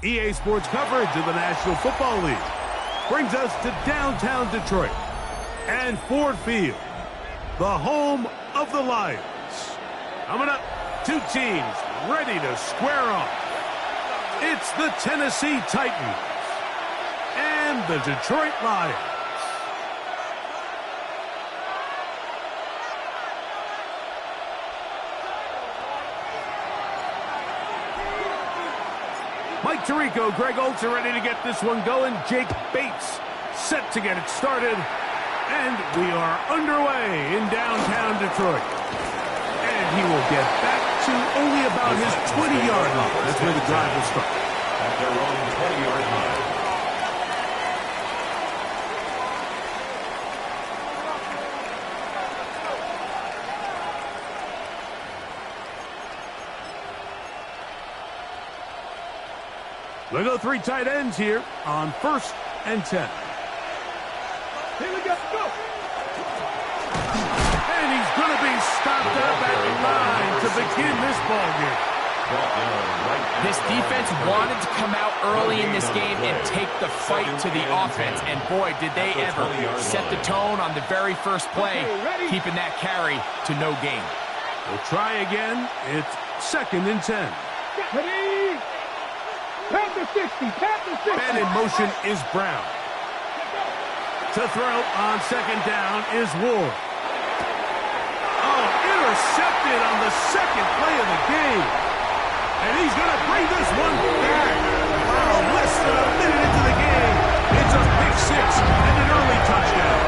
EA Sports coverage of the National Football League brings us to downtown Detroit and Ford Field, the home of the Lions. Coming up, two teams ready to square off. It's the Tennessee Titans and the Detroit Lions. Mike Tirico, Greg Olsen ready to get this one going. Jake Bates set to get it started. And we are underway in downtown Detroit. And he will get back to only about his 20-yard line. That's where the drive will start. At their own 20-yard line. We'll go three tight ends here on 1st and 10. Here we go. And he's going to be stopped up at the line to begin this ball game. This defense wanted to come out early in this game and take the fight to the offense. And boy, did they ever set the tone on the very first play, keeping that carry to no gain. We'll try again. It's 2nd and 10. Ready? Pat the 60. Man in motion is Brown. To throw on 2nd down is Ward. Oh, intercepted on the 2nd play of the game. And he's going to bring this one back. Wow, less than a minute into the game. It's a pick 6 and an early touchdown.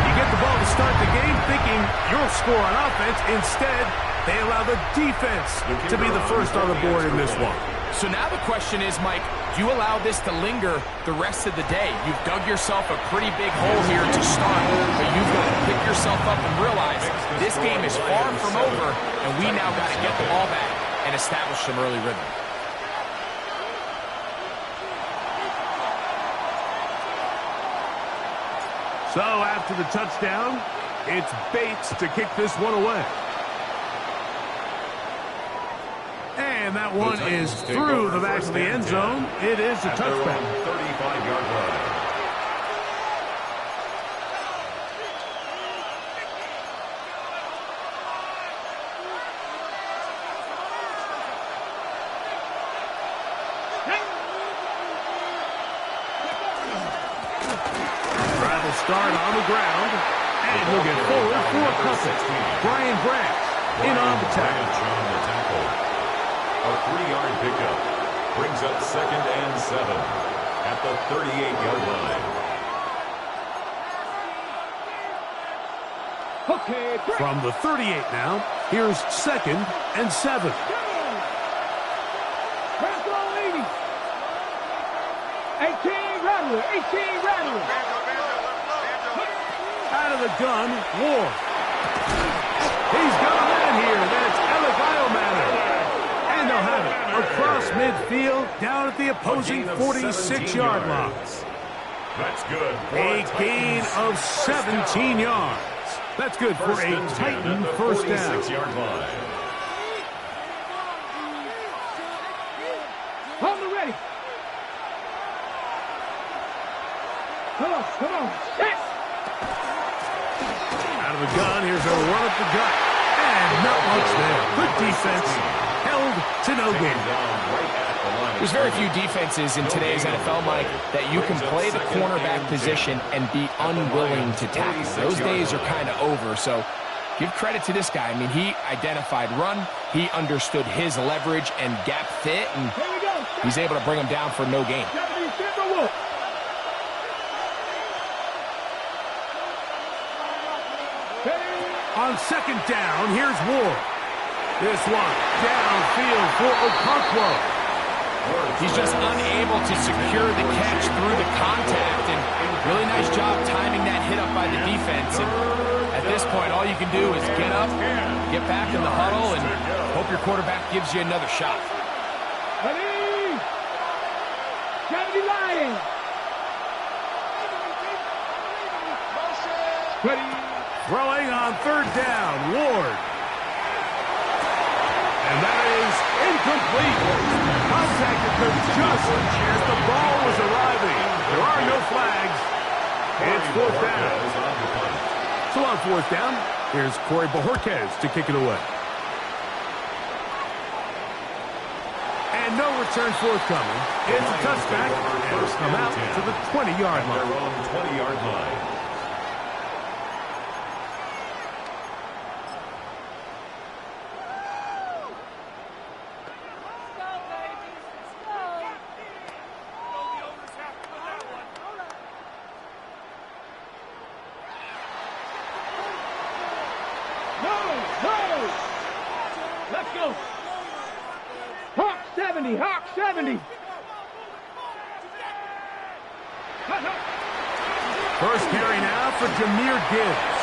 You get the ball to start the game thinking you'll score on offense. Instead, they allow the defense to be the first on the board in this one. So now the question is, Mike, do you allow this to linger the rest of the day? You've dug yourself a pretty big hole here to start, but you've got to pick yourself up and realize this game is far from over, and we now got to get the ball back and establish some early rhythm. So after the touchdown, it's Bates to kick this one away. And that one is through the back of the end zone. It is a touchback. 35-yard line. Drive will start on the ground. And he'll get forward for a couple. Brian Branch in on the tackle. A 3-yard pickup brings up 2nd and 7 at the 38-yard line. Okay. From the 38 now, here's 2nd and 7. Press on 80. 18 Rattler. Out of the gun, Ward. He's got a man here. That's Alec Iomatter. And they'll have it across midfield down at the opposing 46-yard line. That's good. A gain of 17 yards. That's good for a Titan first down. 46-yard line. On the ready. Come on. Yes. Out of the gun, here's a run up the gut. And not much there. Good defense. Held to no gain. There's very few defenses in today's NFL, Mike, that you can play the cornerback position and be unwilling to tackle. Those days are kind of over, so give credit to this guy. I mean, he identified run, he understood his leverage and gap fit, and he's able to bring him down for no gain. On 2nd down, here's Ward. This one downfield for Okonkwo. He's just unable to secure the catch through the contact, and really nice job timing that hit up by the defense. And at this point, all you can do is get up, get back in the huddle, and hope your quarterback gives you another shot. Ready? Kennedy Lions. Ready? Throwing on 3rd down, Ward. And that is incomplete. Contact occurred just as the ball was arriving. There are no flags. It's fourth down. So on fourth down, here's Corey Bojorquez to kick it away. And no return forthcoming. It's a touchback. First come out to the 20-yard line. Their own 20-yard line. Let's go. Hawk 70, Hawk 70. First carry now for Jahmyr Gibbs.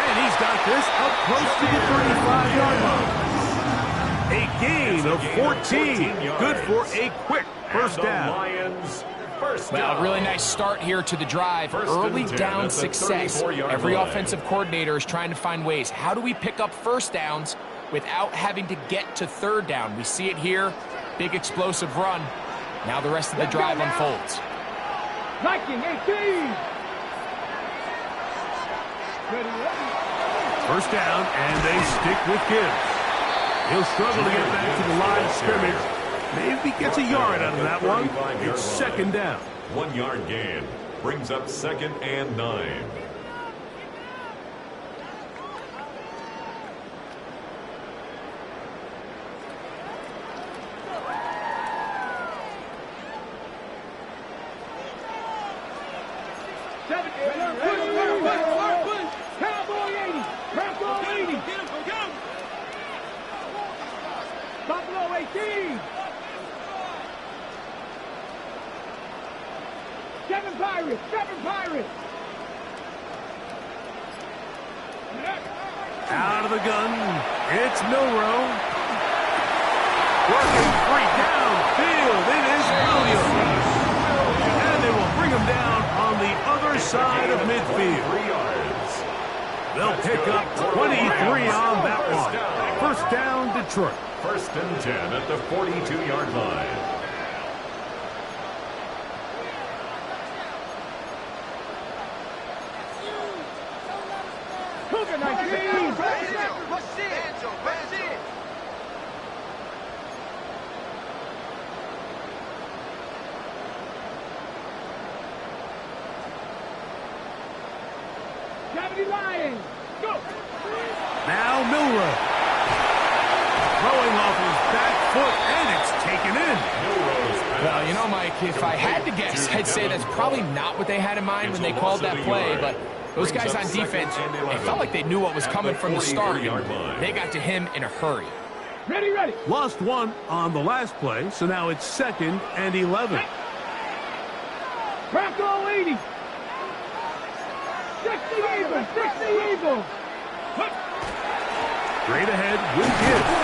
And he's got this up close to the 35-yard line. A gain of 14. Good for a quick first down. Lions first Well, down. a really nice start here to the drive. First Early and 10 down at the success. 34-yard Every line. offensive coordinator is trying to find ways. How do we pick up first downs without having to get to third down? We see it here. Big explosive run. Now the rest of the drive unfolds. Viking 18. First down, and they stick with Gibbs. He'll struggle to get back to the line of scrimmage. Maybe gets a yard out of that one. It's second down. 1 yard gain. Brings up second and 9. Cowboy 80. Cowboy 80. Buffalo 18. 7 Pirates. 7 Pirates. Out of the gun, it's Milrow. Working free downfield. It is Williams. And they will bring him down on the other side of midfield. 3 yards. They'll pick up 23 on that one. First down, Detroit. First and 10 at the 42-yard line. Cougar 19. Lions. Go. Now Milrow. Throwing off his back foot, and it's taken in. Well, you know, Mike, if I had to guess, I'd say that's probably not what they had in mind when they called that play, but those guys on defense, it felt like they knew what was coming from the start. They got to him in a hurry. Ready, ready. Lost one on the last play, so now it's second and 11. Bronco 80. 60 Eagles, 60 Eagles. Straight ahead with Gibbs.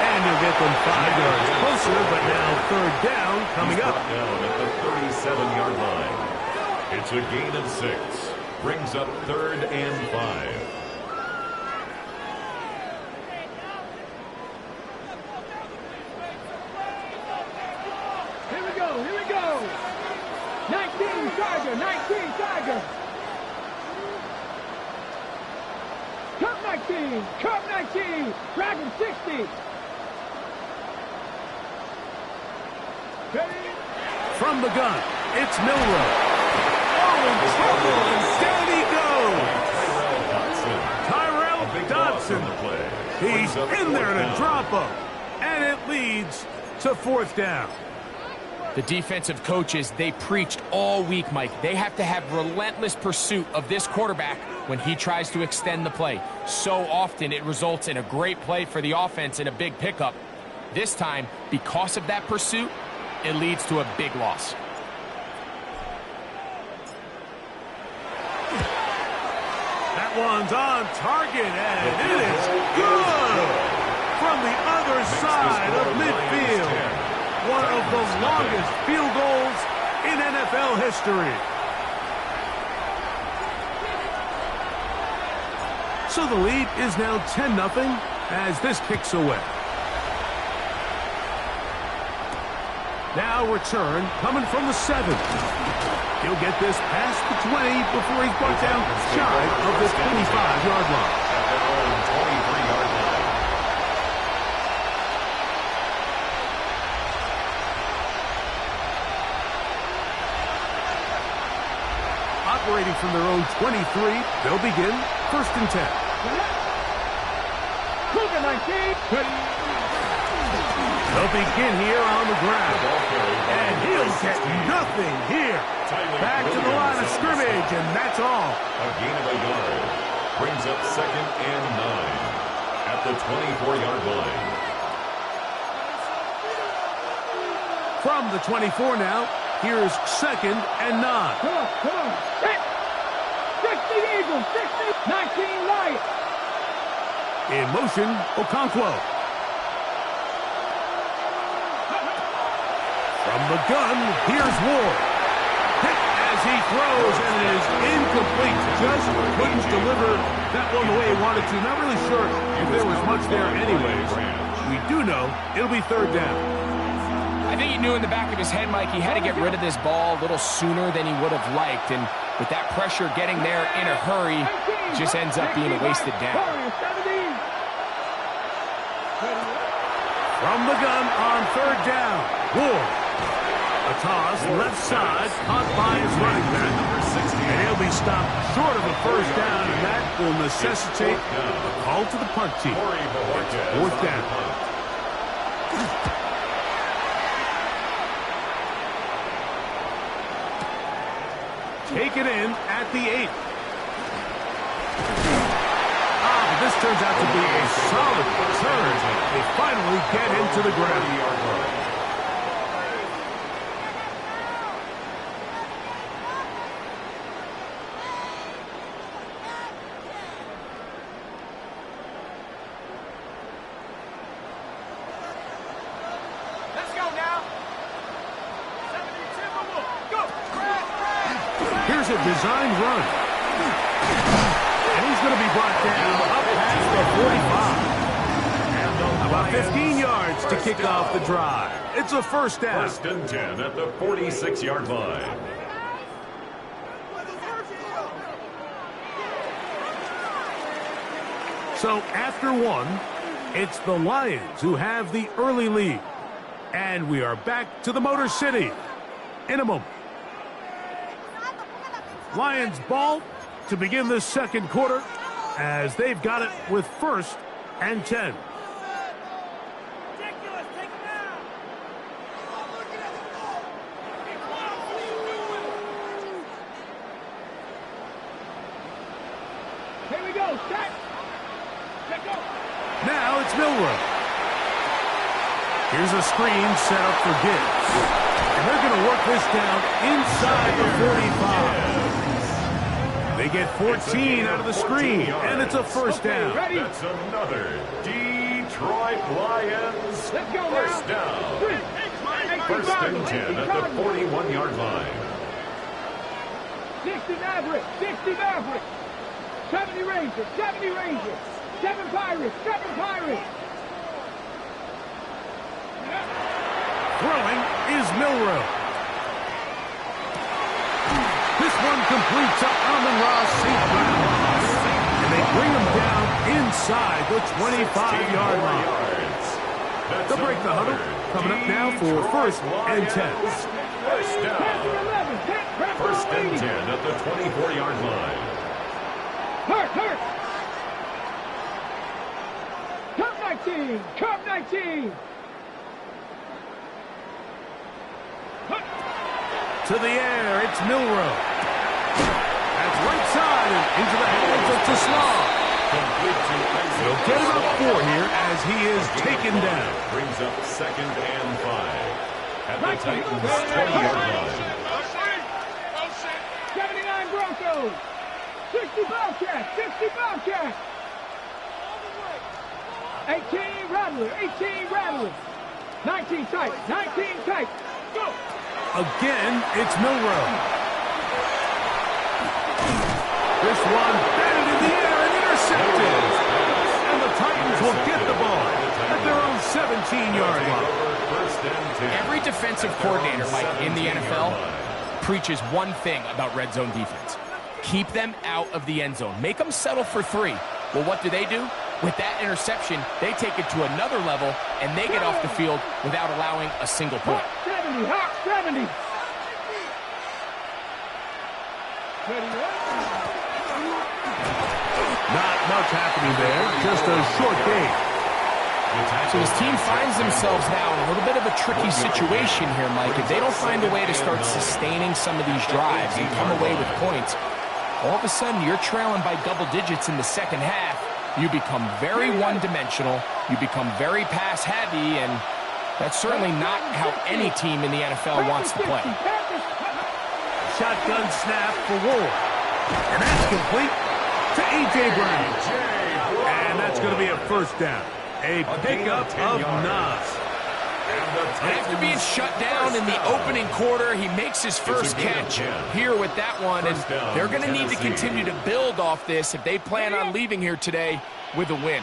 And he'll get them 5 yards closer, but now third down coming up. Down at the 37-yard line. It's a gain of 6. Brings up third and 5. Here we go, here we go. 19 Tiger, 19 Tiger. Cup 19, Cup 19, Dragon 60. Ready? From the gun, it's Milrow. Oh, in trouble, and down he goes. Tyrell Dodson. He's in there in a drop-up, and it leads to fourth down. The defensive coaches, they preached all week, Mike. They have to have relentless pursuit of this quarterback when he tries to extend the play. So often it results in a great play for the offense and a big pickup. This time, because of that pursuit, it leads to a big loss. That one's on target, and it is good from the other side of midfield. One of the longest field goals in NFL history. So the lead is now 10-0 as this kicks away. Now return coming from the 7. He'll get this past the 20 before he's brought down shy of the 25-yard line. At their own 23-yard line. Operating from their own 23, they'll begin 1st and 10. Cougar 19. They'll begin here on the ground. And he'll get nothing here. Back to the line of scrimmage, and that's all. A gain of a yard. Brings up 2nd and 9. At the 24-yard line. From the 24 now, here's 2nd and 9. Come on. 60 Eagles, 60, 19 Lions. In motion, Okonkwo. From the gun, here's Ward. Hit as he throws, and it is incomplete. Just couldn't deliver that one the way he wanted to. Not really sure if there was much there anyways. We do know it'll be 3rd down. I think he knew in the back of his head, Mike, he had to get rid of this ball a little sooner than he would have liked. And with that pressure getting there in a hurry, it just ends up being a wasted down. From the gun on 3rd down, Ward. A toss left side, caught by his running back. And he'll be stopped short of a 1st down, and that will necessitate a call to the punt team. 4th down. Taken in at the 8. But this turns out to be a solid return. They finally get into the ground. Here's a designed run. And he's going to be brought down up past the 45. About 15 yards to kick off the drive. It's a 1st down. 1st and 10 at the 46-yard line. So after 1, it's the Lions who have the early lead. And we are back to the Motor City in a moment. Lions ball to begin this 2nd quarter as they've got it with 1st and 10. Here we go, set. Let go. Now it's Milroe. Here's a screen set up for Gibbs. And they're going to work this down inside the 45. They get 14 out of the screen, and it's a 1st down. Ready? That's another Detroit Lions 1st down. 1st and 10 at the 41-yard line. 60 Mavericks, 60 Mavericks. 70 Rangers, 70 Rangers. 7 Pirates, 7 Pirates. Throwing is Milroe. This one completes to Amon-Ra St. Brown. And they bring him down inside the 25-yard line. They'll break the huddle. Coming up now for 1st and 10. 1st down. 1st and 10 at the 24-yard line. Hurt. Cup 19, Cup 19. To the air, it's Milroe. That's right side and into the hands of Tisslaw. He'll get about 4 here as he is taken down. Brings up 2nd and 5 at the Titans' 20-yard line. 79 Broncos. 60 Bobcats, 60 Bobcats. 18 Rattlers, 18 Rattlers. 19 Titans, 19 Titans. Go! Again, it's Milroe. This one batted in the air and intercepted. And the Titans will get the 17-yard line. Every defensive coordinator, Mike, in the NFL preaches one thing about red zone defense. Keep them out of the end zone. Make them settle for 3. Well, what do? With that interception, they take it to another level, and they get off the field without allowing a single point. Hot 70, hot 70. Not much happening there. Just a short game. So his team finds themselves now in a little bit of a tricky situation here, Mike. If they don't find a way to start sustaining some of these drives and come away with points, all of a sudden you're trailing by double digits in the second half. You become very one-dimensional. You become very pass-heavy, and that's certainly not how any team in the NFL wants to play. Shotgun snap for Ward. And that's complete to A.J. Brown. And that's going to be a first down. A pickup of Nas. And after being shut down in the opening quarter, he makes his first catch here with that one. And they're going to need to continue to build off this if they plan on leaving here today with a win.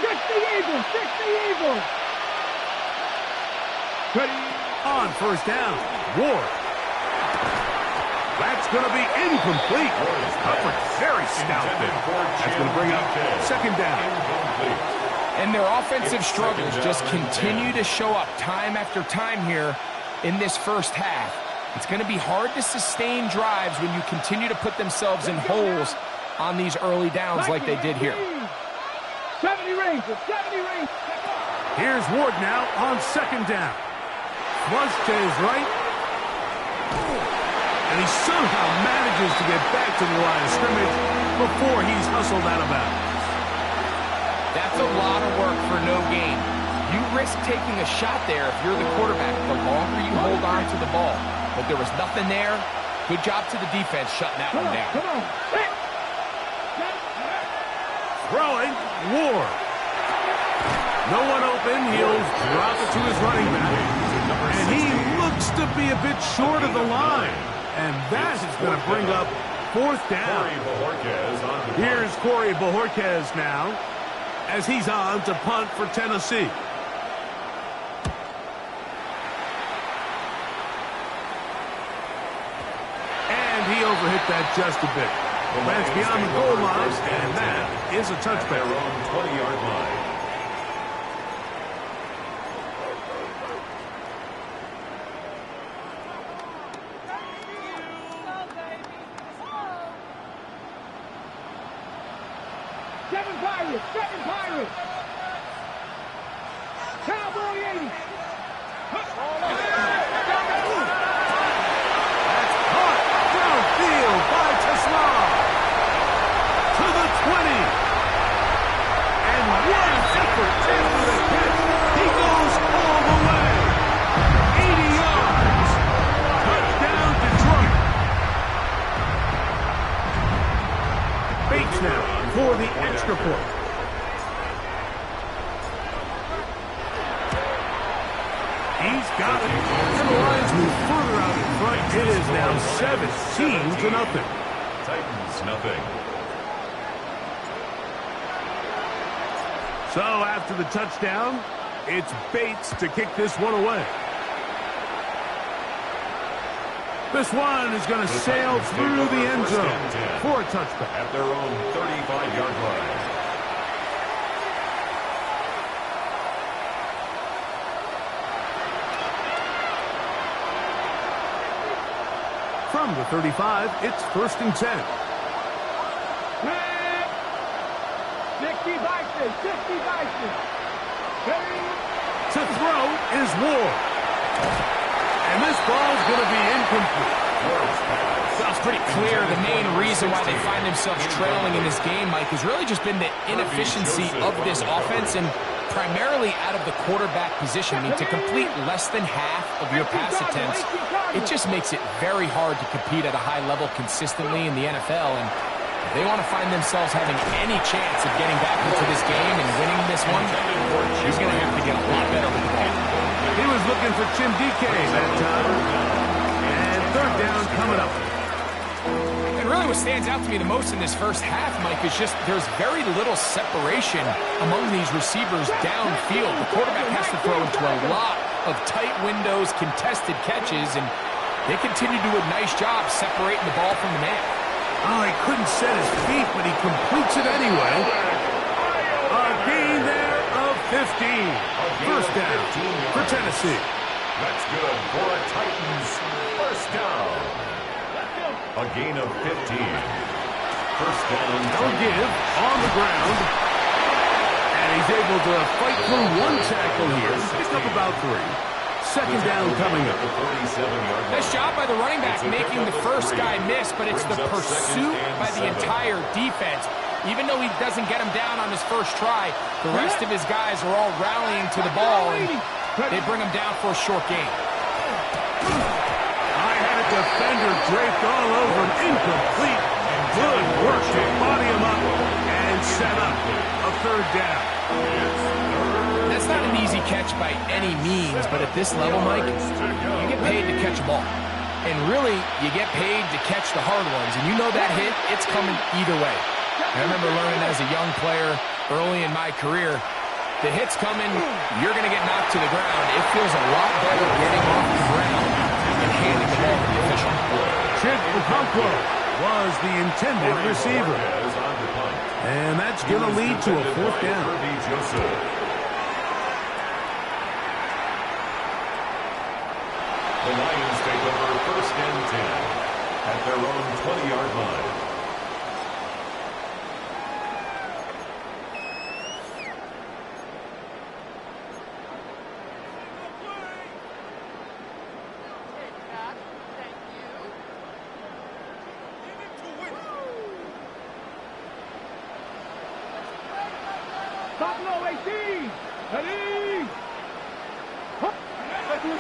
Fix the Eagles! Fix the Eagles! On first down, Ward. That's going to be incomplete. Coverage very stout there. That's going to bring up second down. And their offensive struggles just continue to show up time after time here in this first half. It's going to be hard to sustain drives when you continue to put themselves in holes on these early downs like they did here. 70 Rangers, 70 Rangers. Here's Ward now on second down. Flush to his right. And he somehow manages to get back to the line of scrimmage before he's hustled out of bounds. That's a lot of work for no gain. You risk taking a shot there if you're the quarterback the longer you hold on to the ball. But there was nothing there. Good job to the defense shutting that one down. Come on. Throwing, Ward. No one open. He'll drop it to his running back. And he looks to be a bit short of the line. And that is going to bring up fourth down. Here's Corey Bojorquez now as he's on to punt for Tennessee. And he overhit that just a bit. That's beyond the goal line, and that is a touchback. Their own 20-yard line. Seven Pirates! Cowboy 80! That's caught downfield by Tesla to the 20. And what an effort after the catch. He goes all the way. 80 yards. Touchdown Detroit. Bates now for the extra point. He's got it. And the Lions move further out in front. It is now 17-0. Titans, nothing. So after the touchdown, it's Bates to kick this one away. This one is going to sail through the end zone for a touchback. At their own 35-yard line. From the 35, it's 1st and 10. 60 Vikings! 60 Vikings! To throw is Ward. And this ball's going to be incomplete. Well, it's pretty clear the main reason why they find themselves trailing in this game, Mike, has really just been the inefficiency of this offense and primarily out of the quarterback position. I mean, to complete less than half of your pass attempts, it just makes it very hard to compete at a high level consistently in the NFL. And if they want to find themselves having any chance of getting back into this game and winning this one, he's going to have to get a lot better with the ball. He was looking for Tim DK that time. And third down coming up. And really with stands out to me the most in this first half, Mike, is just there's very little separation among these receivers downfield. The quarterback has to throw into a lot of tight windows, contested catches, and they continue to do a nice job separating the ball from the man. Oh, he couldn't set his feet, but he completes it anyway. A gain there of 15. First down for Tennessee. That's good for a Titans first down. A gain of 15. First down. They'll give on the ground. And he's able to fight through one tackle here. Pick up about 3. Second down coming up. Nice job by the running back making the first guy miss, but it's the pursuit by the entire defense. Even though he doesn't get him down on his first try, the rest of his guys are all rallying to the ball, and they bring him down for a short gain. I had a defender draped all over him. Incomplete. Good work to body him up and set up a third down. That's not an easy catch by any means, but at this level, Mike, you get paid to catch a ball. And really, you get paid to catch the hard ones. And you know that hit, it's coming either way. I remember learning as a young player early in my career, the hit's coming, you're going to get knocked to the ground. It feels a lot better getting off the ground and handing the ball to the official. Chig Okonkwo was the intended receiver. And that's going to lead to a fourth down. The Lions take over first and 10 at their own 20-yard line.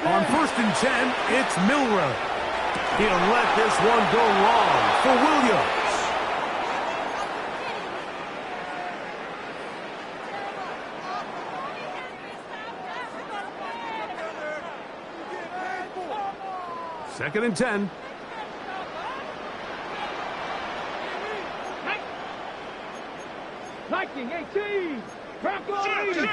On first and 10, it's Milroe. He'll let this one go long for Williams. Second and 10. Viking 18. Bronco 80.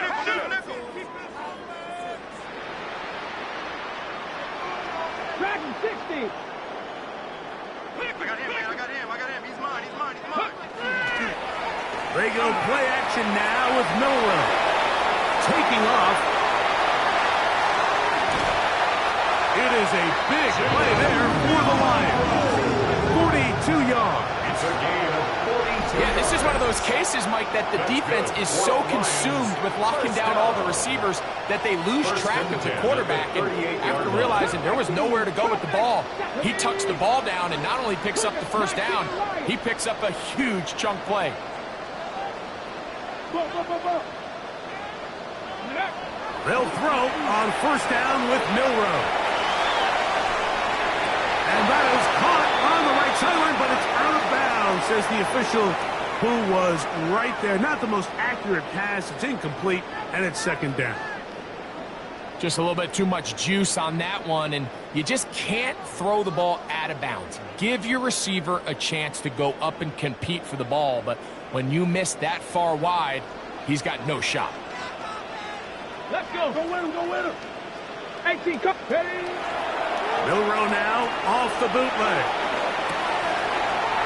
Dragon 60. I got him. He's mine. Regular play action now with Milroe. Taking off. It is a big play there for the Lions. 42 yards. It's a gain of 42. Yeah, this is one of those cases, Mike, that the defense is so consumed with locking down all the receivers that they lose track of the quarterback. And after realizing there was nowhere to go with the ball, he tucks the ball down and not only picks up the first down, he picks up a huge chunk play. They'll throw on first down with Milroe. And that is caught on the right sideline, but it's out of bounds, says the official who was right there. Not the most accurate pass. It's incomplete, and it's second down. Just a little bit too much juice on that one, and you just can't throw the ball out of bounds. Give your receiver a chance to go up and compete for the ball, but when you miss that far wide, he's got no shot. Let's go. Go win him. 18, come. Milroe now off the bootleg.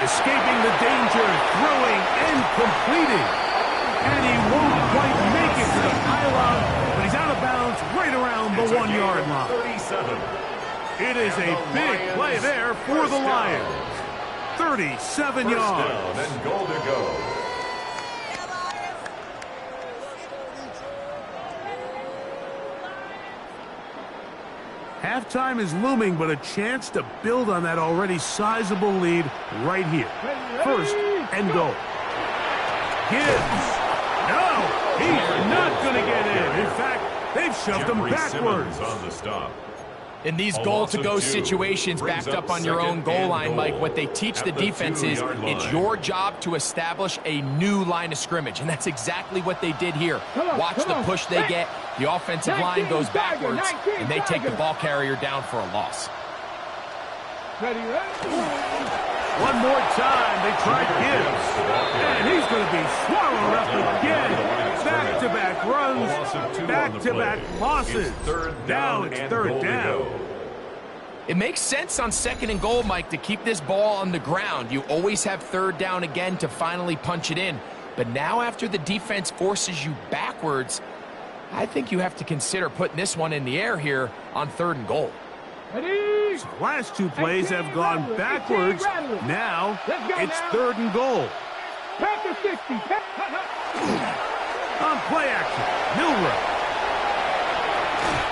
Escaping the danger, throwing and completing. And he won't quite make it to the pylon, but he's out of bounds right around the 1 yard line. 37. It is a big play there for the Lions. 37 yards. First down and goal to go. Halftime is looming, but a chance to build on that already sizable lead right here. First and goal. Gibbs. No, he's not going to get in. In fact, they've shoved him backwards. On the stop. In these goal-to-go situations backed up on your own goal line, Mike, what they teach the defense is it's your job to establish a new line of scrimmage, and that's exactly what they did here. Watch the push they get. The offensive line goes backwards, and they take the ball carrier down for a loss. Ready, One more time, they try Gibbs. And he's going to be swallowed up again. Back-to-back runs, back-to-back losses. Now it's third down. It makes sense on 2nd and goal, Mike, to keep this ball on the ground. You always have 3rd down again to finally punch it in. But now after the defense forces you backwards, I think you have to consider putting this one in the air here on 3rd and goal. ready. So last two plays have gone backwards. Now it's 3rd and goal. Back to 60. On play action, Milroe.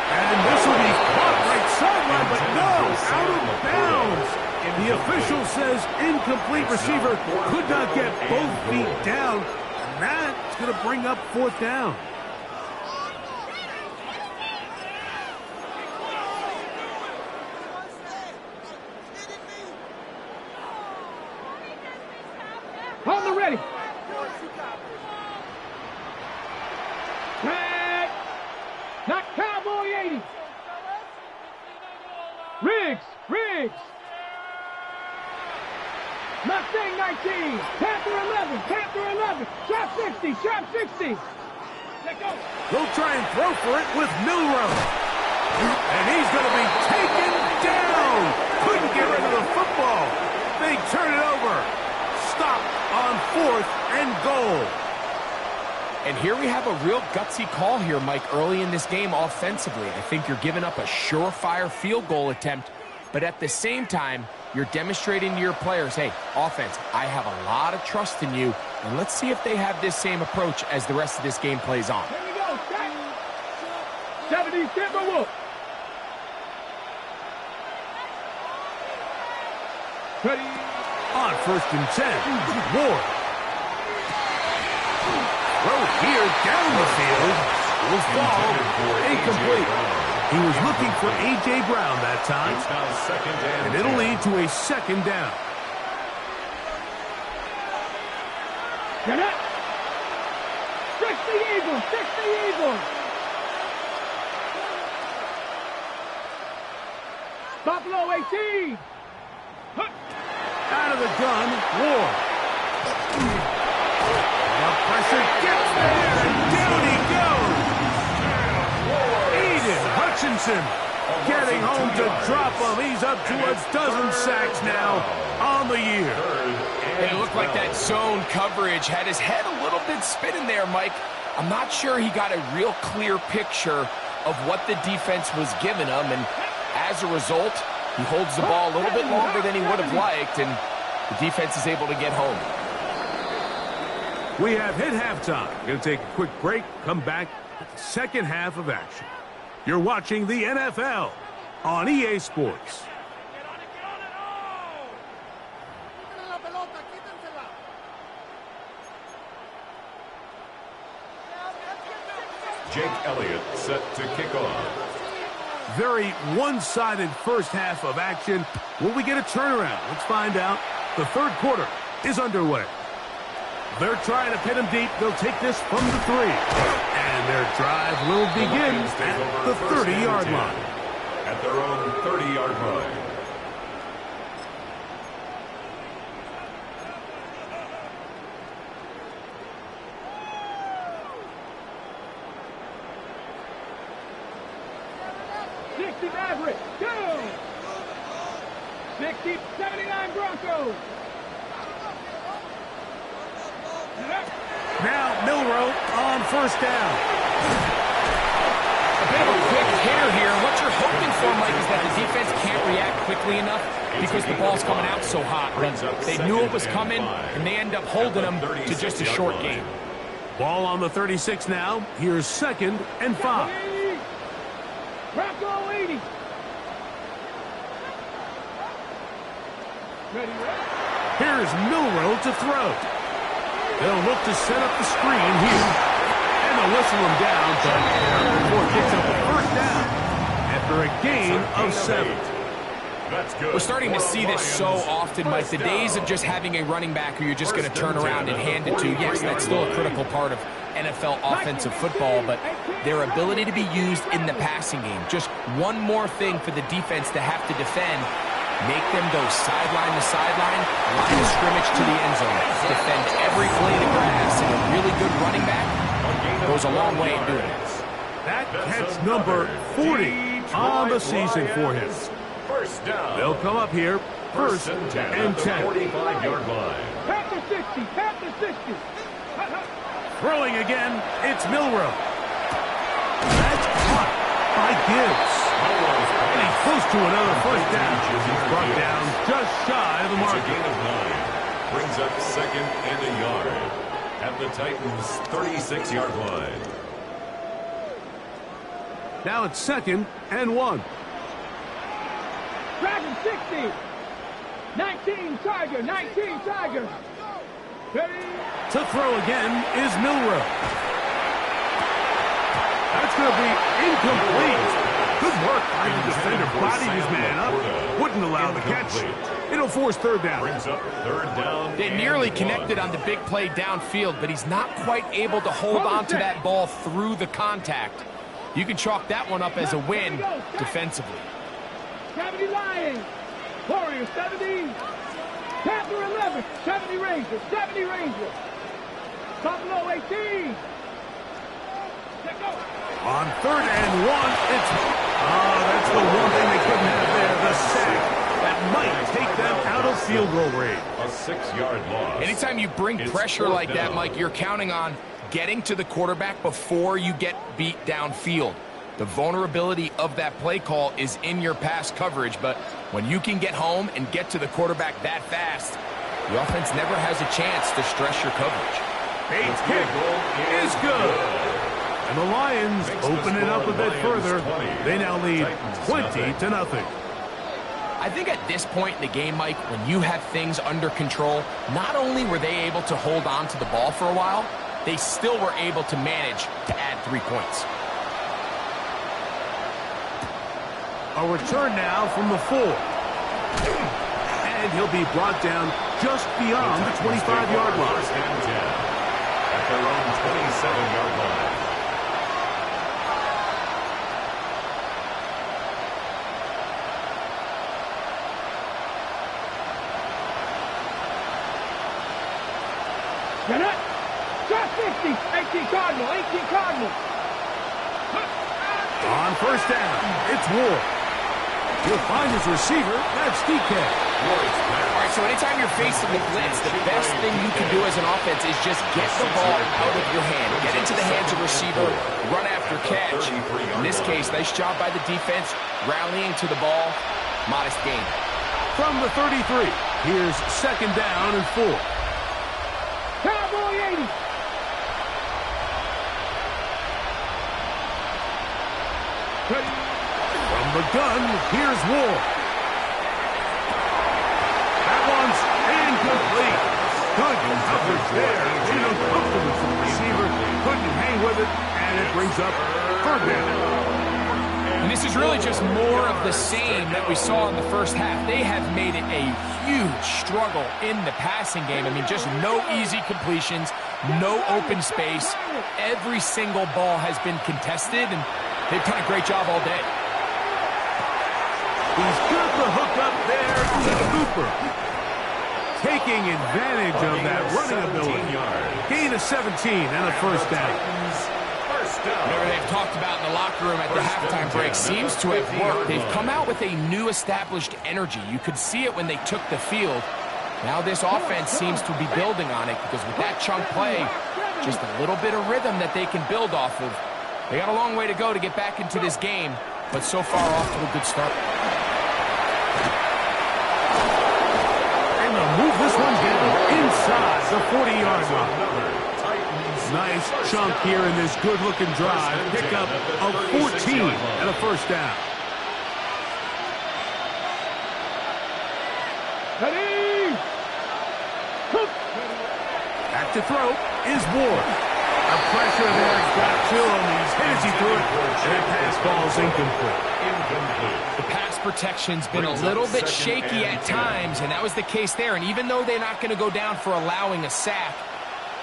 And this will be caught right sideline, but no, out of bounds. The official says incomplete receiver could not get both feet down, and that's going to bring up 4th down. On the ready. Tag. Not Cowboy 80. Riggs. Mustang 19. Panther 11. Sharp 60. Let go. They'll try and throw for it with Milroe. And he's going to be taken down. Couldn't get rid of the football. They turn it over. Stop on 4th and goal. And here we have a real gutsy call here, Mike, early in this game offensively. I think you're giving up a surefire field goal attempt, but at the same time, you're demonstrating to your players, hey, offense, I have a lot of trust in you, and let's see if they have this same approach as the rest of this game plays on. Here we go. 70 Timberwolf. Ready. On 1st and 10, Ward. Throw here down the field. Will fall. Incomplete. He was looking for A.J. Brown that time. It's now 2nd and And it'll lead to a 2nd down. Get up. 60 Eagles. Buffalo 18. Out of the gun, Ward. The pressure gets there, and down he goes. Eden Hutchinson getting home to drop him. He's up to a dozen sacks now on the year. It looked like that zone coverage had his head a little bit spinning there, Mike. I'm not sure he got a real clear picture of what the defense was giving him, and as a result, he holds the ball a little bit longer than he would have liked, and the defense is able to get home. We have hit halftime. Going to take a quick break, come back with the second half of action. You're watching the NFL on EA Sports. Jake Elliott set to kick off. Very one-sided first half of action. Will we get a turnaround? Let's find out. The 3rd quarter is underway. They're trying to pin him deep. They'll take this from the 3. And their drive will begin at the 30-yard line. At their own 30-yard line. Maverick, go! 60, 79 Broncos. Now Milroe on 1st down. A bit of a quick hitter here. What you're hoping for, Mike, is that the defense can't react quickly enough because the ball's coming out so hot. But they knew it was coming, and they end up holding them to just a short game. Ball on the 36 now. Here's 2nd and 5. Bronco 80. Ready. Here's Milroe to throw. They'll look to set up the screen here. And they'll whistle him down, but Ford picks up a 1st down after a gain of 7. We're starting to see this so often, Mike. The days of just having a running back who you're just going to turn around and hand it to, yes, that's still a critical part of NFL offensive football, but their ability to be used in the passing game. Just one more thing for the defense to have to defend, Make them go sideline to sideline, line of scrimmage to the end zone. Defend every blade of grass, and a really good running back goes a long way in doing it. That catch number 40 on the season for him. First down. They'll come up here, first and 10. 45-yard line. Panther 60, Panther 60. Throwing again, it's Milroe. That's caught by Gibbs. And he's close to another first down. He's brought down just shy of the It's a mark. gain of 9. Brings up second and a yard at the Titans' 36-yard line. Now it's second and 1. Dragon 60. 19 Tiger, 19 Tiger. Ready? To throw again is Milroe. That's going to be incomplete. Good work by the defender. Bodied his man up. Wouldn't allow the catch. It'll force third down. Brings up third down. They nearly connected on the big play downfield, but he's not quite able to hold on to that ball through the contact. You can chalk that one up as a win defensively. 70 Lions. Warriors 70. Panther 11. 70 Rangers. 70 Rangers. Buffalo 18. Let go. On third and 1, it's... that's the one thing they couldn't have there, the sack. That might take them out of field goal range. A 6-yard loss. Anytime you bring It's pressure fourth like that, down. Mike, you're counting on getting to the quarterback before you get beat downfield. The vulnerability of that play call is in your pass coverage, but when you can get home and get to the quarterback that fast, the offense never has a chance to stress your coverage. Bates' kick is good. And the Lions open it up a bit further. They now lead 20-0. I think at this point in the game, Mike, when you have things under control, not only were they able to hold on to the ball for a while, they still were able to manage to add 3 points. A return now from the 4. And he'll be brought down just beyond the 25-yard line. First and 10 at their own 27-yard line. Get it. Just 50. 18 Cardinal. 18 Cardinal. On first down, it's Ward. He'll find his receiver. That's DK. All right, so anytime you're facing the blitz, the best thing you can do as an offense is just get the ball out of your hand. Get into the hands of receiver, run after catch. In this case, nice job by the defense, rallying to the ball. Modest gain. From the 33, here's second down and 4. Cowboy 80. From the gun, here's Ward. That one's incomplete. Good coverage there. Too uncomfortable for the receiver. Couldn't hang with it, and it brings up third down. And this is really just more of the same that we saw in the first half. They have made it a huge struggle in the passing game. I mean, just no easy completions, no open space. Every single ball has been contested, and they've done a great job all day. He's got the hook up there to Cooper. Taking advantage of that running ability. Gain of 17 and a first down. Whatever they've talked about in the locker room at the halftime break seems to have worked. They've come out with a new established energy. You could see it when they took the field. Now this offense seems to be building on it because with that chunk play, just a little bit of rhythm that they can build off of. They got a long way to go to get back into this game, but so far off to a good start. And they'll move this one down inside the 40-yard line. Nice chunk here in this good-looking drive. Pickup of 14 and a first down. Ready. Back to throw is Ward. The pressure there got to him. He's hit as he threw it. And that pass ball's incomplete. The pass protection's been a little bit shaky at times, and that was the case there. And even though they're not going to go down for allowing a sack,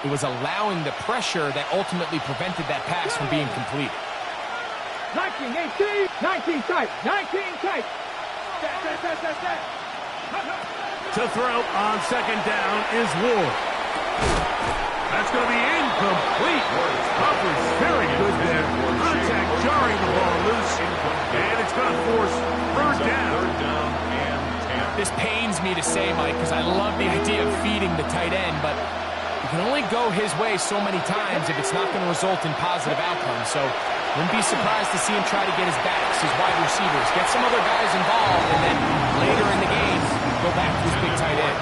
it was allowing the pressure that ultimately prevented that pass from being complete. 19, 18, 19 tight, 19 tight. Set. To throw on second down is Ward. That's going to be incomplete. Coverage very good there. Contact jarring the ball loose. And it's going to force third down. This pains me to say, Mike, because I love the idea of feeding the tight end, but you can only go his way so many times if it's not going to result in positive outcomes. So wouldn't be surprised to see him try to get his backs, his wide receivers, get some other guys involved, and then later in the game, go back to his big tight end.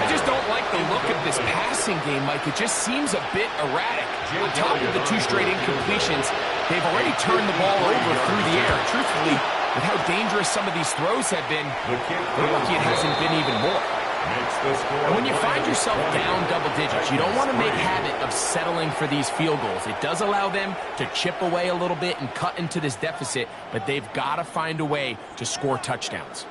I just don't like the look of this passing game, Mike. It just seems a bit erratic. On top of the 2 straight incompletions, they've already turned the ball over through the air. Truthfully, with how dangerous some of these throws have been, they're lucky it hasn't been even more. And when you find yourself down double digits, you don't want to make habit of settling for these field goals. It does allow them to chip away a little bit and cut into this deficit, but they've got to find a way to score touchdowns.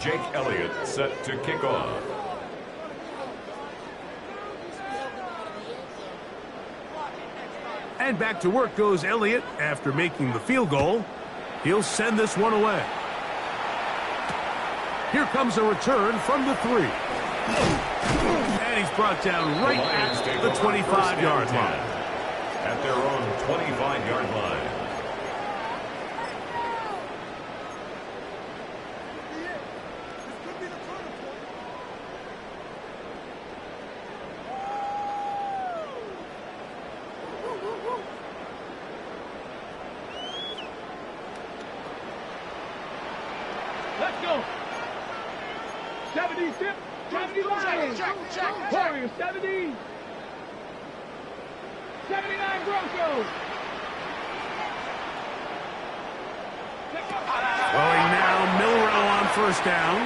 Jake Elliott set to kick off. And back to work goes Elliott after making the field goal. He'll send this one away. Here comes a return from the 3. And he's brought down right at the 25-yard line. At their own 25-yard line. Let's go. 70 tip, 70 Lions. Warriors 70. 79 Broncos. Throwing now, Milroe on first down.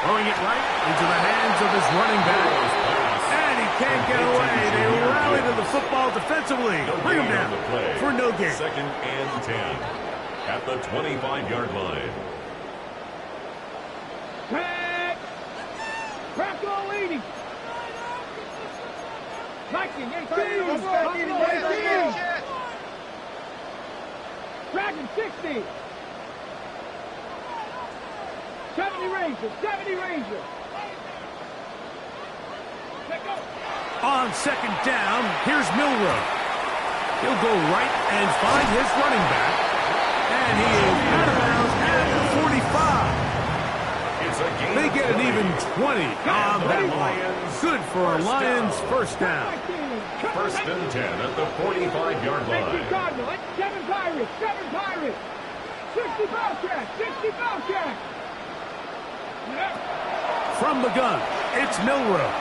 Throwing it right into the hands of his running back. And he can't get away. They rally to the football defensively. Bring him down for no gain. 2nd and 10 at the 25-yard line. Tag. Bronco leading. Viking 18. Dragon 60. 70 Rangers. 70 Rangers. On second down, here's Milroe. He'll go right and find his running back. And he is out of bounds at the 45. They get an even 20 on that one. Good for a Lions first down. 1st and 10 at the 45-yard line. Cardinal. 7 Pirates. 7 Pirates. 60 Bobcats. 60 Bobcats. From the gun, it's Milroe.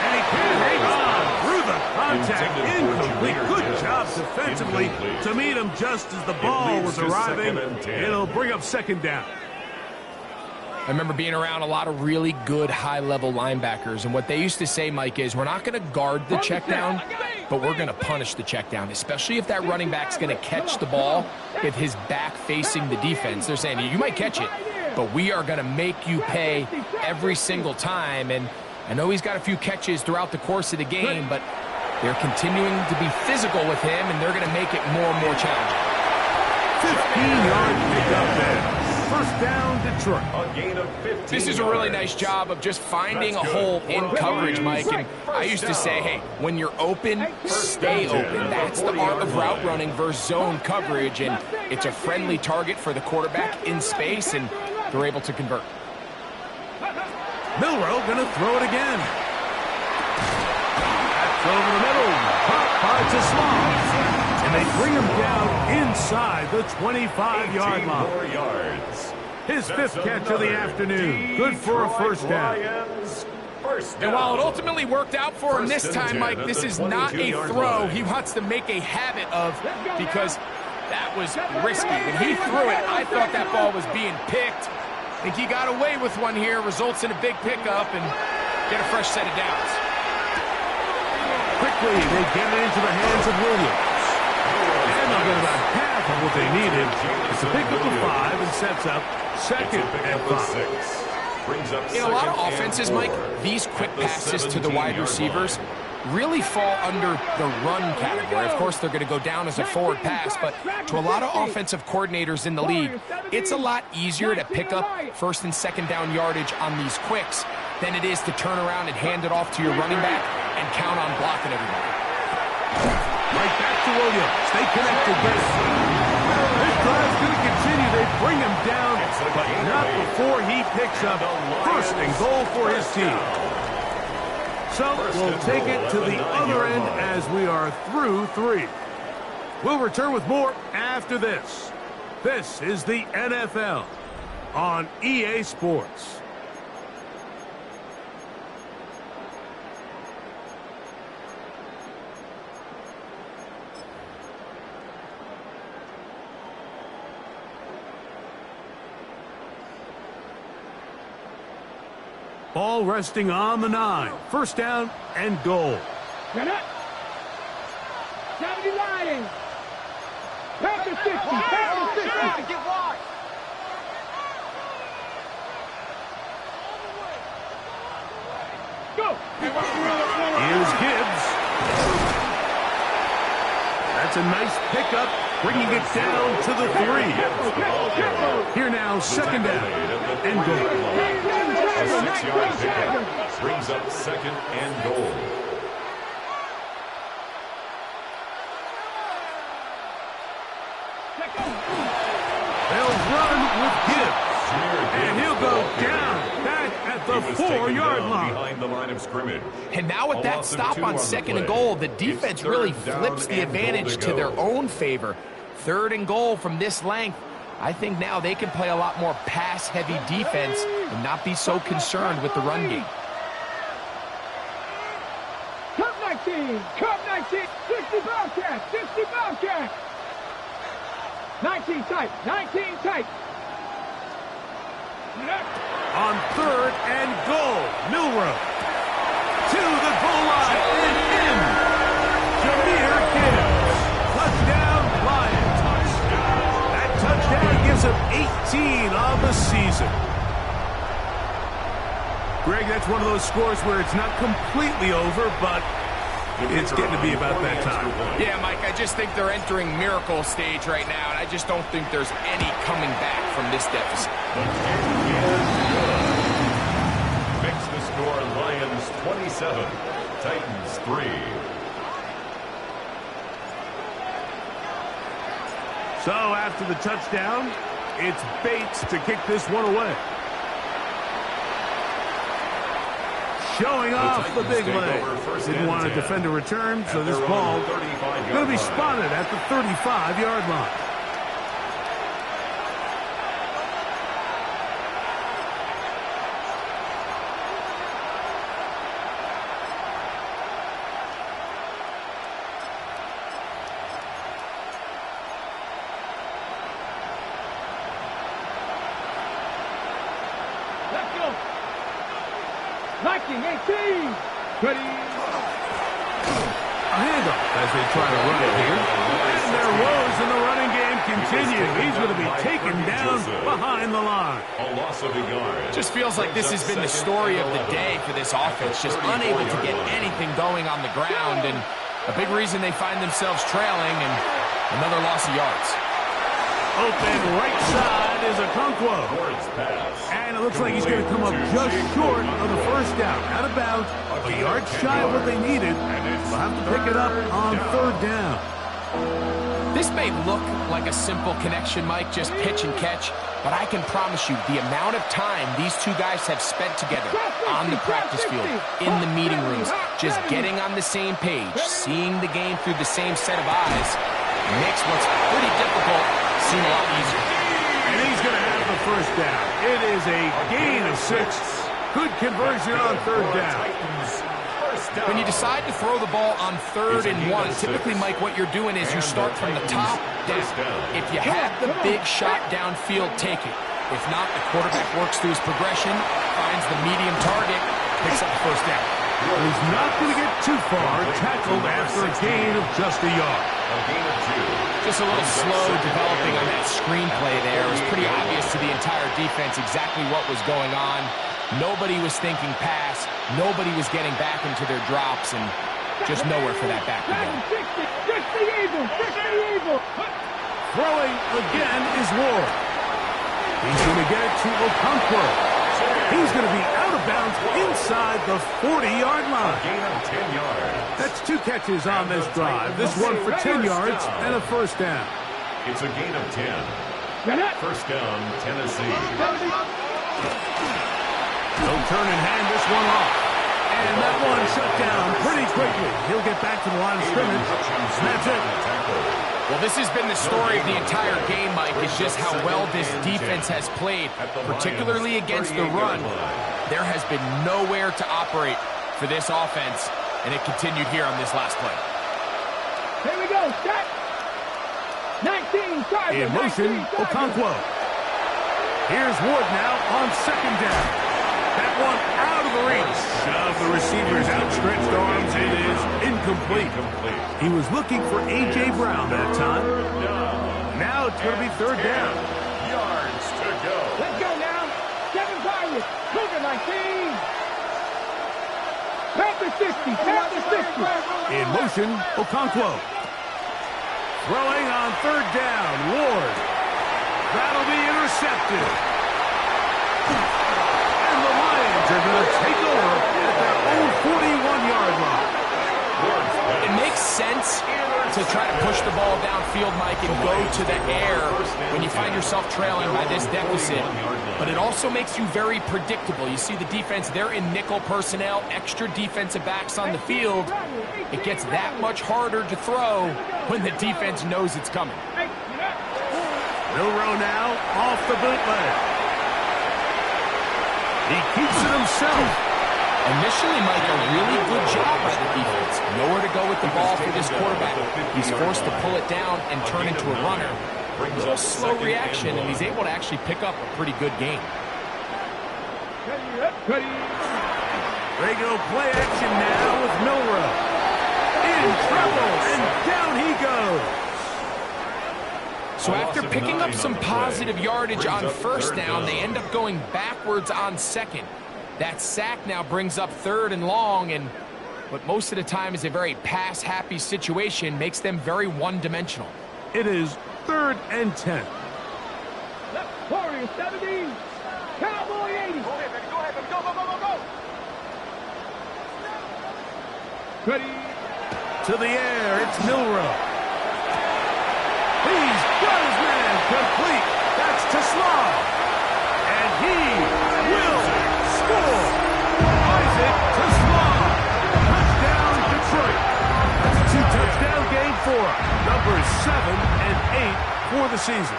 And he can't hang on through the contact. Incomplete. Good job defensively to meet him just as the ball was arriving. It'll bring up second down. I remember being around a lot of really good high-level linebackers, and what they used to say, Mike, is we're not going to guard the check down, but we're going to punish the check down, especially if that running back's going to catch the ball with his back facing the defense. They're saying, you might catch it, but we are going to make you pay every single time. And I know he's got a few catches throughout the course of the game, but they're continuing to be physical with him, and they're going to make it more and more challenging. 15-yard pickup there. First down, Detroit. A gain of 15 This is a really nice job of just finding a hole in coverage, Mike. And I used to say, hey, when you're open, stay open. That's the art of route running versus zone coverage, and it's a friendly target for the quarterback in space, and they're able to convert. Milroe going to throw it again. That's over the middle. Caught by Tasman. And they bring him down inside the 25-yard line. His 5th catch of the afternoon. Good for a first down. And while it ultimately worked out for him this time, Mike, this is not a throw he wants to make a habit of, because that was risky. When he threw it, I thought that ball was being picked. I think he got away with one here, results in a big pickup, and get a fresh set of downs. Quickly, they get it into the hands of Williams. And they'll get about half of what they needed. It's a pick up of 5 and sets up 2nd and 5. In a lot of offenses, Mike, these quick passes to the wide receivers, really fall under the run category. Of course, they're going to go down as a forward pass, but to a lot of offensive coordinators in the league, it's a lot easier to pick up first and second down yardage on these quicks than it is to turn around and hand it off to your running back and count on blocking everybody. Right back to Williams. Stay connected, Chris. This drive's going to continue. They bring him down, but not before he picks up first and goal for his team. So we'll take it to the other end as we are through 3. We'll return with more after this. This is the NFL on EA Sports. Ball resting on the 9. First down and goal. Get up. 70 Lions. Pass to 50. Pass to 50. Get wide. Go. Here's Gibbs. That's a nice pickup, bringing it down to the 3. Here now, second down and goal. A 6-yard pickup brings up second and goal. They'll run with Gibbs, and he'll go down back at the 4-yard line. Behind the line of scrimmage. And now with that stop on second and goal, the defense really flips the advantage to their own favor. Third and goal from this length. I think now they can play a lot more pass-heavy defense and not be so concerned with the run game. Cup 19. Cup 19. 60 Bobcats. 60 Bobcats. 19 tight. 19 tight. On third and goal, Milroe to the goal line and in. Jahmyr Gibbs. Touchdown, Lions. That touchdown gives him 18 on the season. Greg, that's one of those scores where it's not completely over, but it's getting to be about that time. Yeah, Mike, I just think they're entering miracle stage right now, and I just don't think there's any coming back from this deficit. Makes the score Lions 27, Titans 3. So after the touchdown, it's Bates to kick this one away. Showing off the big leg. Didn't want to defend a return, so this ball going to be spotted at the 35-yard line. Let's go. 19, 18. Ready. A handoff as they try to run it here. And their woes in the running game continue. He's going to be taken down behind the line. A loss of a yard. Just feels like this has been the story of the day for this offense. Just unable to get anything going on the ground, and a big reason they find themselves trailing, and another loss of yards. Open right side is Okonkwo. And it looks like he's going to come up just short of the first down. Out of bounds, a yard shy of what they needed. They'll have to pick it up on third down. This may look like a simple connection, Mike, just pitch and catch, but I can promise you the amount of time these two guys have spent together on the practice field, in the meeting rooms, just getting on the same page, seeing the game through the same set of eyes, makes what's pretty difficult seem a lot easier. And he's going to have the first down. It is a gain of 6. Good conversion on third down. When you decide to throw the ball on 3rd and 1, typically, Mike, what you're doing is you start from the top down. If you have the big shot downfield, take it. If not, the quarterback works through his progression, finds the medium target, picks up the first down. He's not going to get too far, tackled after a gain of just a yard. Just a little slow developing on that screenplay there. It was pretty obvious to the entire defense exactly what was going on. Nobody was thinking pass. Nobody was getting back into their drops, and Just nowhere for that back to go. 760. Just the Eagles. Just the Eagles. Throwing again is Ward. He's going to get it to Okonkwo. He's going to be out of bounds inside the 40-yard line. Gain of 10 yards. That's 2 catches on this drive. This one for 10 yards and a first down. It's a gain of 10. First down, Tennessee. He'll turn and hand this one off. And that one shut down pretty quickly. He'll get back to the line of scrimmage. That's it. Well, this has been the story of the entire game, Mike, is just how well this defense has played, particularly against the run. There has been nowhere to operate for this offense, and it continued here on this last play. Here we go. Set. 19. In motion, Okonkwo. Here's Ward now on second down. That one out of the reach of the receiver's outstretched arms. It is incomplete. He was looking for A.J. Brown that time. Now it's going to be third down. Yards to go. Let's go now. 7 Pirates. Cougar 19. Panther 60. Panther 60. In motion, Okonkwo. Throwing on third down, Ward. That'll be intercepted. And the Lions are going to take over at their own 41-yard line. It makes sense to try to push the ball downfield, Mike, and go to the air when you find yourself trailing by this deficit. But it also makes you very predictable. You see the defense, they're in nickel personnel, extra defensive backs on the field. It gets that much harder to throw when the defense knows it's coming. Milroe now off the bootleg. He keeps it himself. Initially, Mike, a really good job by the defense. Nowhere to go with the ball for this quarterback. He's forced to pull it down and turn into a runner. A little slow reaction, and he's able to actually pick up a pretty good game. Regular play action now with Milroe. In trouble, and down he goes. So after picking up some positive yardage on first down, they end up going backwards on second. That sack now brings up third and long, and what most of the time is a very pass-happy situation makes them very one-dimensional. It is 3rd and 10. Warriors 70. Cowboy 80. Go ahead, baby. Go ahead, baby. Go, go, go, go, go. Ready. To the air, it's Milroe. He's got his man complete. That's to Slav. And he will score. Isaac to Slav. Touchdown, Detroit. That's a 2-touchdown game for him. Numbers 7 and 8 for the season.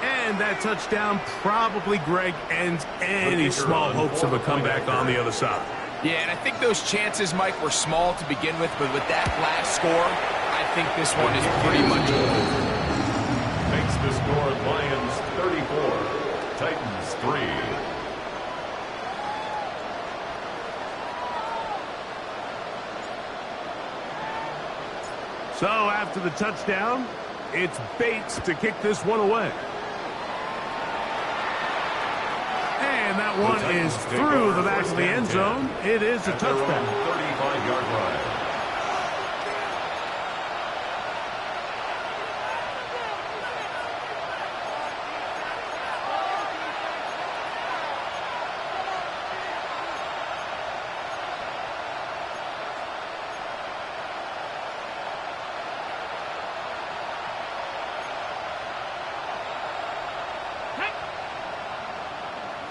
And that touchdown probably, Greg, ends any small hopes of a comeback on the other side. Yeah, and I think those chances, Mike, were small to begin with, but with that last score, I think this one is pretty much over. Makes the score Lions 34, Titans 3. So after the touchdown, it's Bates to kick this one away. And that one is through the back of the end zone. It is a touchdown. 35-yard line.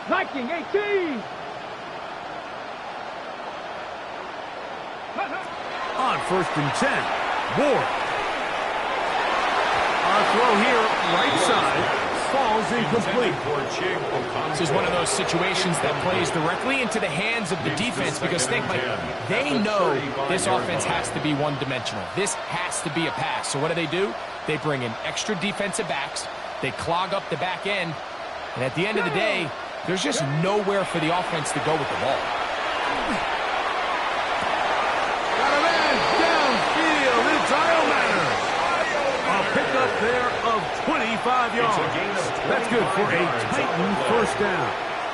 Viking 18. On 1st and 10, Ward. Our throw here, right side, falls incomplete. This is one of those situations that plays directly into the hands of the defense because think, like, they know this offense has to be one-dimensional. This has to be a pass. So what do? They bring in extra defensive backs. They clog up the back end. And at the end of the day, there's just nowhere for the offense to go with the ball. Got a man downfield. It's Iomanner. A pickup there of 25 yards. That's good for a Titan first down.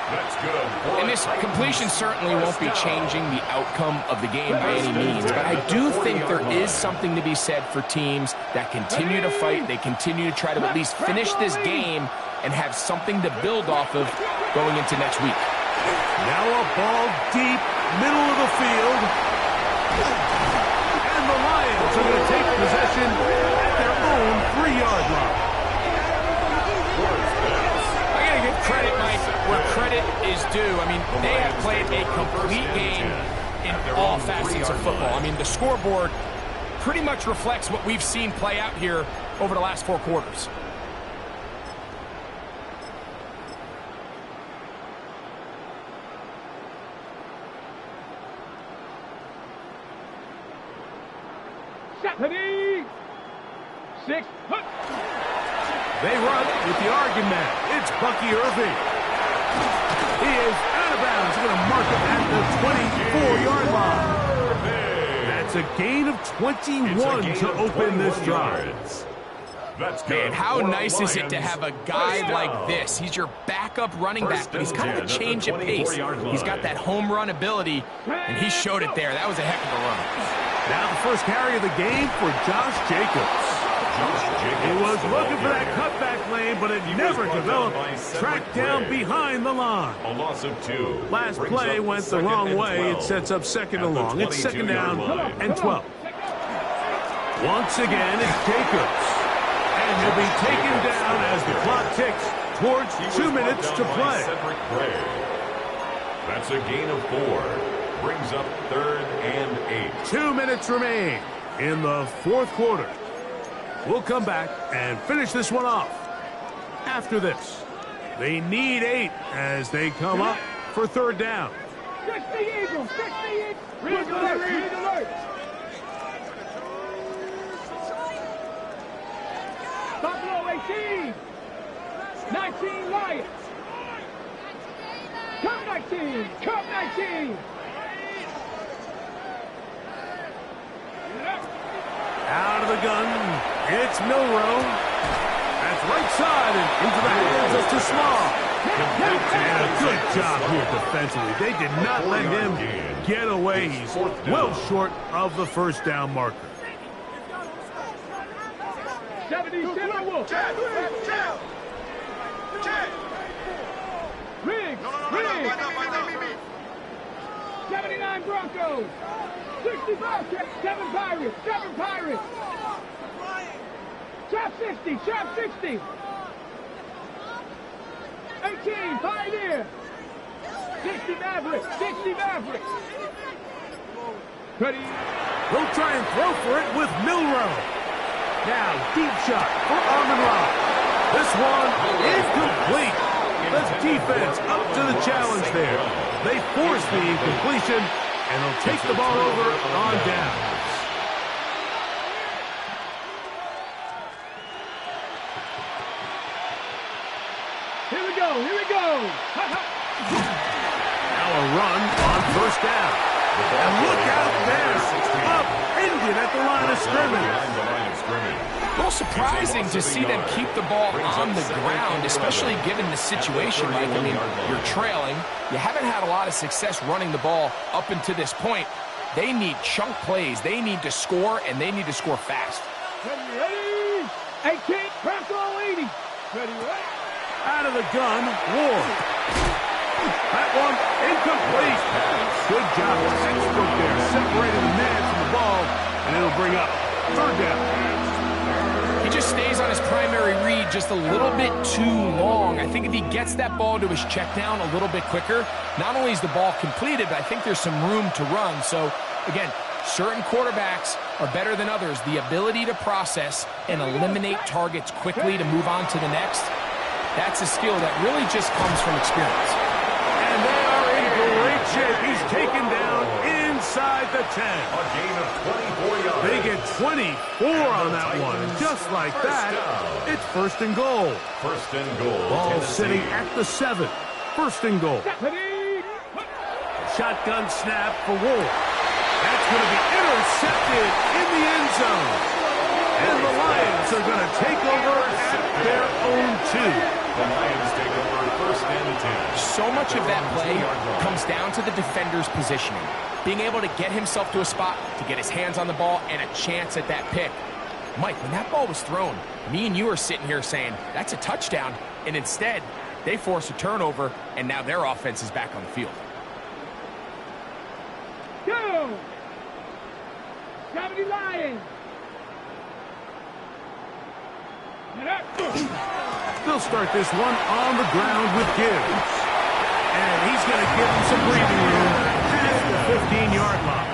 That's good. And this completion certainly won't be changing the outcome of the game by any means, but I do think there is something to be said for teams that continue to fight, they continue to try to at least finish this game and have something to build off of going into next week. Now a ball deep, middle of the field. And the Lions are going to take possession at their own 3-yard line. I got to give credit, Mike, where credit is due. I mean, they have played a complete game in all facets of football. I mean, the scoreboard pretty much reflects what we've seen play out here over the last 4 quarters. Ready? 6. They run with the argument. It's Bucky Irving. He is out of bounds. He's going to mark it at the 24-yard line. That's a gain of 21 to open this drive. Man, how nice is it to have a guy like this? He's your backup running back, but he's kind of a change of pace. He's got that home run ability, and he showed it there. That was a heck of a run. Now the first carry of the game for Josh Jacobs. He was looking for that cutback lane, but it never developed. Tracked down behind the line. A loss of 2. Last play went the wrong way. It sets up second and long. It's second down and 12. Once again, it's Jacobs. And he'll be taken down as the clock ticks towards 2 minutes to play. That's a gain of 4. Brings up 3rd and 8. 2 minutes remain in the 4th quarter. We'll come back and finish this one off. After this, they need 8 as they come up for 3rd down. 60 Eagles, 60 Eagles. Read alert. Buffalo 18. 19 Lions. Come 19. Come 19. Out of the gun, it's Milroe. That's right side and into the hands of Tasmal. And a good job here defensively. They did not let him get away. He's well short of the 1st down marker. 77 Wolf. Riggs. 79 Broncos. 65, 7 Pirates, 7 Pirates. Trap 60, trap 60. 18, Pioneer. 60 Mavericks, 60 Mavericks. Ready? They'll try and throw for it with Milroe. Now, deep shot for Amon-Ra. This one incomplete. The defense up to the challenge there. They force the incompletion, and they'll take the ball over on downs. Here we go, here we go. Now a run on 1st down. And look out there, upended at the line of scrimmage. A little surprising to see them keep the ball on the ground, especially given the situation. Like, I mean, you're trailing. You haven't had a lot of success running the ball up until this point. They need chunk plays. They need to score, and they need to score fast. Ready? 18, Bronco 80. Ready? Out of the gun, Ward. That one incomplete. Good job. 6 foot there, separating the man from the ball, and it'll bring up 3rd down. He just stays on his primary read just a little bit too long. I think if he gets that ball to his check down a little bit quicker, not only is the ball completed, but I think there's some room to run. So, again, certain quarterbacks are better than others. The ability to process and eliminate targets quickly to move on to the next, that's a skill that really just comes from experience. And they are in great shape. He's taken down inside the 10. A gain of 24 yards. They get 24 on that one. And just like that, it's 1st and goal. 1st and goal. Ball sitting at the 7. 1st and goal. Shotgun snap for Ward. That's going to be intercepted in the end zone. And the Lions are going to take over at their own 2. The Lions take over First and 10. So much of that play comes down to the defender's positioning. Being able to get himself to a spot, to get his hands on the ball, and a chance at that pick. Mike, when that ball was thrown, me and you are sitting here saying, that's a touchdown, and instead, they force a turnover, and now their offense is back on the field. Go! 70 Lions! They'll start this one on the ground with Gibbs. And he's going to give him some breathing room at the 15-yard line.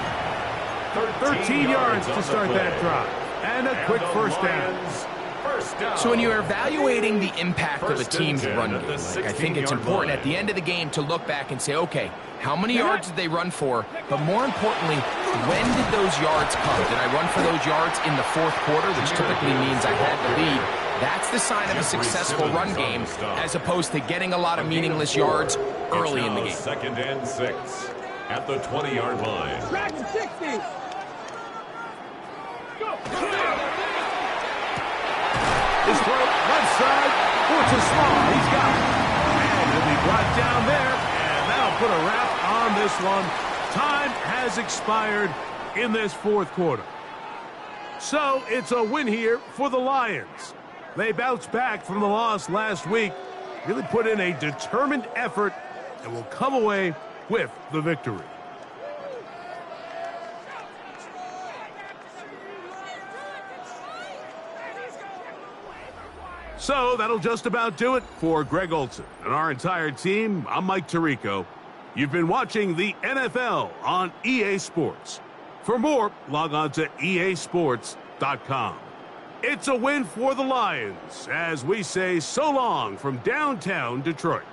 13 yards to start that drive. And a quick first down. So when you're evaluating the impact of a team's run game, I think it's important at the end of the game to look back and say, okay, how many yards did they run for? But more importantly, when did those yards come? Did I run for those yards in the fourth quarter, which typically means I had the lead? That's the sign of a successful run game, as opposed to getting a lot of meaningless yards early in the game. Second and 6 at the 20-yard line. Track 60! Go! His throw, left side, force a small, he's got it. And he'll be brought down there, and that'll put a wrap on this one. Time has expired in this fourth quarter. So it's a win here for the Lions. They bounced back from the loss last week, really put in a determined effort, and will come away with the victory. So that'll just about do it for Greg Olsen and our entire team. I'm Mike Tirico. You've been watching the NFL on EA Sports. For more, log on to easports.com. It's a win for the Lions as we say so long from downtown Detroit.